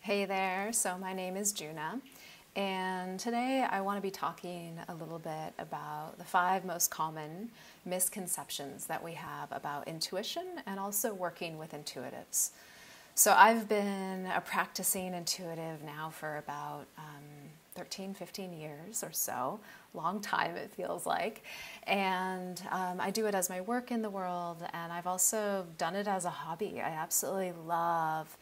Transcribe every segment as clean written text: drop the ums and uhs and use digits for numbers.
Hey there, so my name is Juna, and today I want to be talking a little bit about the 5 most common misconceptions that we have about intuition and also working with intuitives. So I've been a practicing intuitive now for about 13, 15 years or so, long time it feels like, and I do it as my work in the world, and I've also done it as a hobby. I absolutely love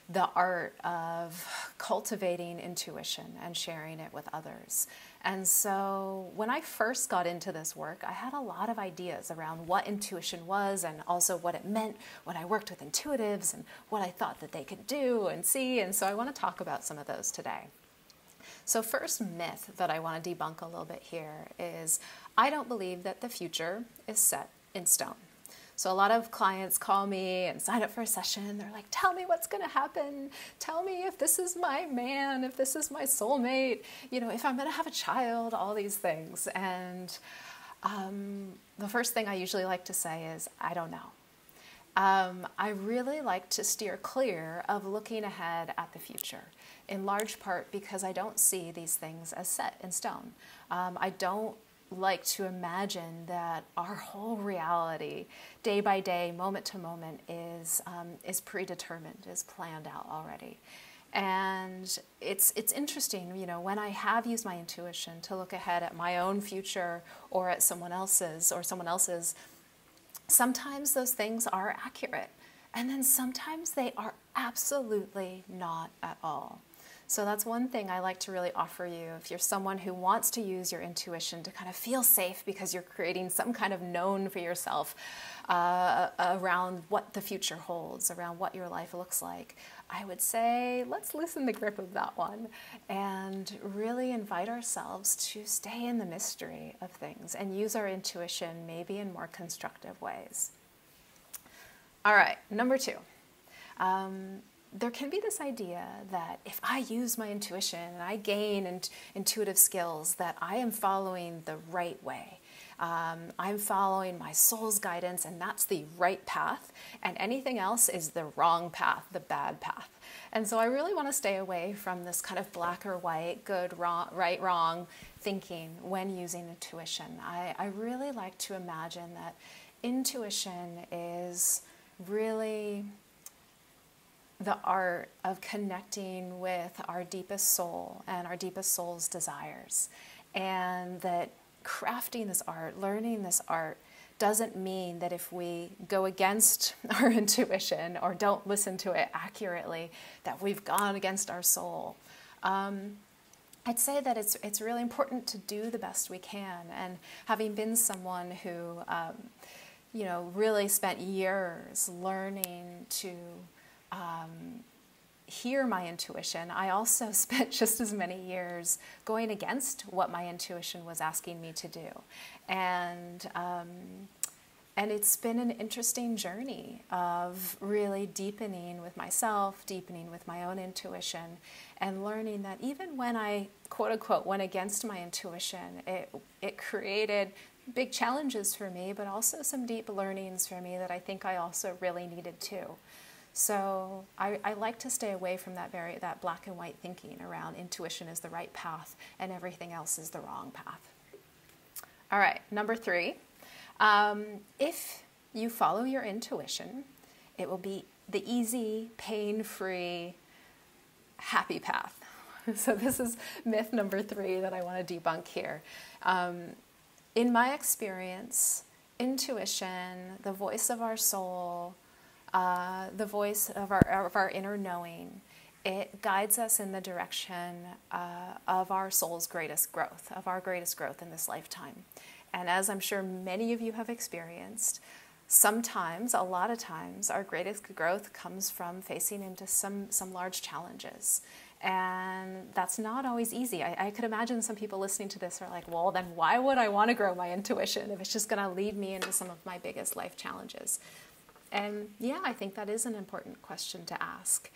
the art of cultivating intuition and sharing it with others. And so when I first got into this work, I had a lot of ideas around what intuition was and also what it meant when I worked with intuitives and what I thought that they could do and see. And so I want to talk about some of those today. So first myth that I want to debunk a little bit here is I don't believe that the future is set in stone. So a lot of clients call me and sign up for a session. They're like, tell me what's going to happen. Tell me if this is my man, if this is my soulmate, if I'm going to have a child, all these things. And the first thing I usually like to say is, I don't know. I really like to steer clear of looking ahead at the future, in large part because I don't see these things as set in stone. I don't like to imagine that our whole reality, day by day, moment to moment, is predetermined, is planned out already. And it's interesting, when I have used my intuition to look ahead at my own future or at someone else's, sometimes those things are accurate, and then sometimes they are absolutely not at all. So that's one thing I like to really offer you if you're someone who wants to use your intuition to kind of feel safe because you're creating some kind of known for yourself around what the future holds, around what your life looks like. I would say let's loosen the grip of that one and really invite ourselves to stay in the mystery of things and use our intuition maybe in more constructive ways. All right, number 2. There can be this idea that if I use my intuition and I gain intuitive skills, that I am following the right way. I'm following my soul's guidance, and that's the right path, and anything else is the wrong path, the bad path. And so I really want to stay away from this kind of black or white, good, wrong, right, wrong thinking when using intuition. I really like to imagine that intuition is really the art of connecting with our deepest soul and our deepest soul's desires. And that crafting this art, learning this art, doesn't mean that if we go against our intuition or don't listen to it accurately, that we've gone against our soul. I'd say that it's really important to do the best we can. And having been someone who, really spent years learning to hear my intuition, I also spent just as many years going against what my intuition was asking me to do. And it's been an interesting journey of really deepening with myself, deepening with my own intuition, and learning that even when I, quote unquote, went against my intuition, it created big challenges for me, but also some deep learnings for me that I think I also really needed too. So I like to stay away from that black and white thinking around intuition is the right path and everything else is the wrong path. All right, number 3. If you follow your intuition, it will be the easy, pain-free, happy path. So this is myth number 3 that I want to debunk here. In my experience, intuition, the voice of our soul, the voice of our inner knowing, it guides us in the direction of our soul's greatest growth, in this lifetime. And as I'm sure many of you have experienced, a lot of times, our greatest growth comes from facing into some large challenges. And that's not always easy. I could imagine some people listening to this are like, well, then why would I want to grow my intuition if it's just going to lead me into some of my biggest life challenges? And yeah, I think that is an important question to ask.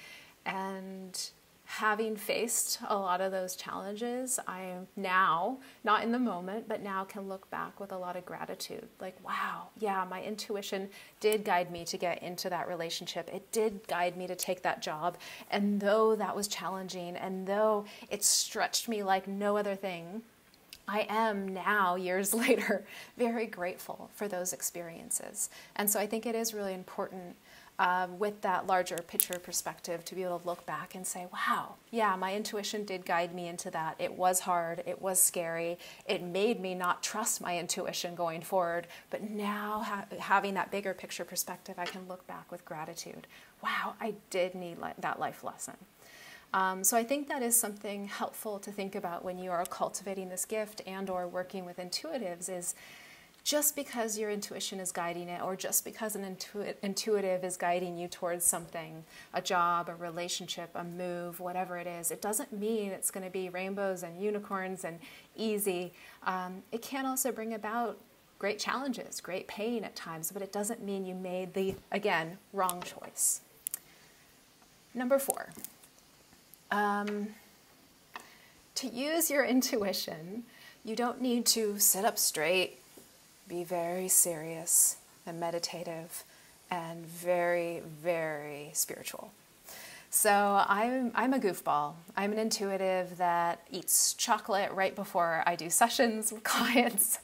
And having faced a lot of those challenges, I am now, not in the moment, but now can look back with a lot of gratitude. Like, wow, yeah, my intuition did guide me to get into that relationship. It did guide me to take that job. And though that was challenging, and though it stretched me like no other thing, I am now, years later, very grateful for those experiences. And so I think it is really important with that larger picture perspective to be able to look back and say, wow, yeah, my intuition did guide me into that. It was hard. It was scary. It made me not trust my intuition going forward. But now having that bigger picture perspective, I can look back with gratitude. Wow, I did need that life lesson. So I think that is something helpful to think about when you are cultivating this gift and or working with intuitives is just because your intuition is guiding it, or just because an intuitive is guiding you towards something, a job, a relationship, a move, whatever it is, it doesn't mean it's going to be rainbows and unicorns and easy. It can also bring about great challenges, great pain at times, but it doesn't mean you made the, again, wrong choice. Number 4. To use your intuition, you don't need to sit up straight, be very serious and meditative and very, very spiritual. So I'm a goofball. I'm an intuitive that eats chocolate right before I do sessions with clients.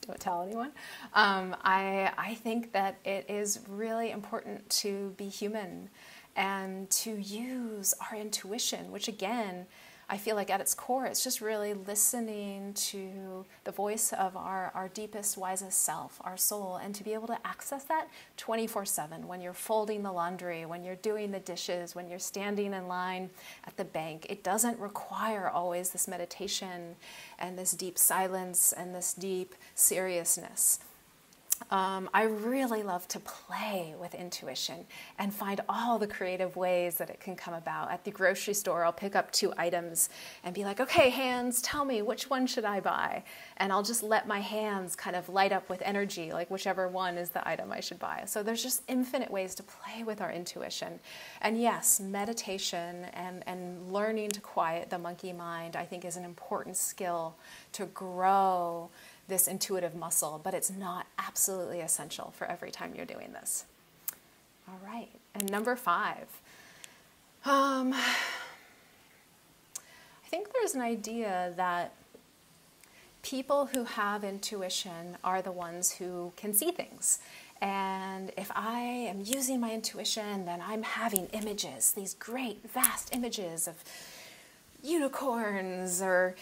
Don't tell anyone. I think that it is really important to be human and to use our intuition, which again, I feel like at its core, it's just really listening to the voice of our deepest, wisest self, our soul, and to be able to access that 24/7 when you're folding the laundry, when you're doing the dishes, when you're standing in line at the bank. It doesn't require always this meditation and this deep silence and this deep seriousness. I really love to play with intuition and find all the creative ways that it can come about. At the grocery store, I'll pick up 2 items and be like, okay, hands, tell me, which one should I buy? And I'll just let my hands kind of light up with energy, like whichever one is the item I should buy. So there's just infinite ways to play with our intuition. And yes, meditation and learning to quiet the monkey mind, I think, is an important skill to grow this intuitive muscle, but it's not absolutely essential for every time you're doing this. All right, and number 5. I think there's an idea that people who have intuition are the ones who can see things. And if I am using my intuition, then I'm having images, these great, vast images of unicorns or,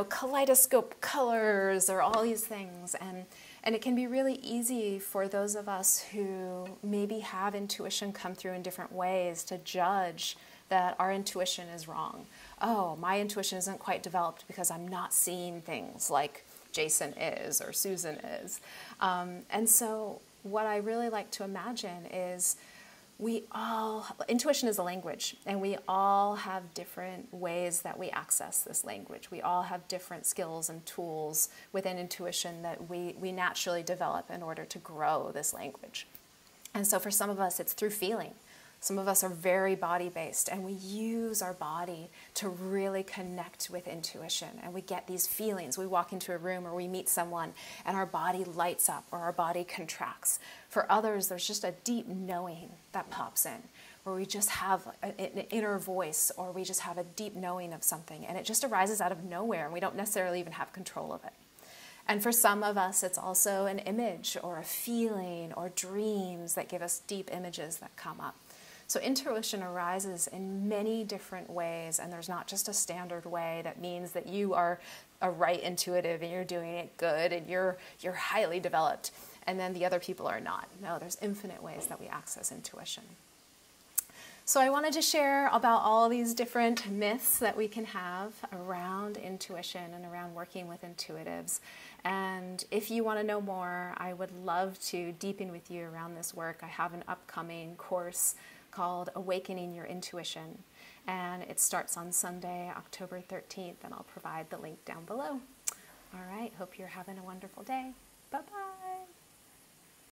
kaleidoscope colors or all these things. And it can be really easy for those of us who maybe have intuition come through in different ways to judge that our intuition is wrong. Oh, my intuition isn't quite developed because I'm not seeing things like Jason is or Susan is. And so what I really like to imagine is intuition is a language, and we all have different ways that we access this language. We all have different skills and tools within intuition that we naturally develop in order to grow this language. And so for some of us, it's through feeling. Some of us are very body-based, and we use our body to really connect with intuition, and we get these feelings. We walk into a room or we meet someone, and our body lights up or our body contracts. For others, there's just a deep knowing that pops in, where we just have an inner voice, or we just have a deep knowing of something, and it just arises out of nowhere, and we don't necessarily even have control of it. And for some of us, it's also an image or a feeling or dreams that give us deep images that come up. So intuition arises in many different ways, and there's not just a standard way that means that you are a right intuitive and you're doing it good and you're highly developed, and then the other people are not. No, there's infinite ways that we access intuition. So I wanted to share about all these different myths that we can have around intuition and around working with intuitives. And if you want to know more, I would love to deepen with you around this work. I have an upcoming course called Awakening Your Intuition, and it starts on Sunday, October 13th, and I'll provide the link down below. All right, hope you're having a wonderful day. Bye-bye.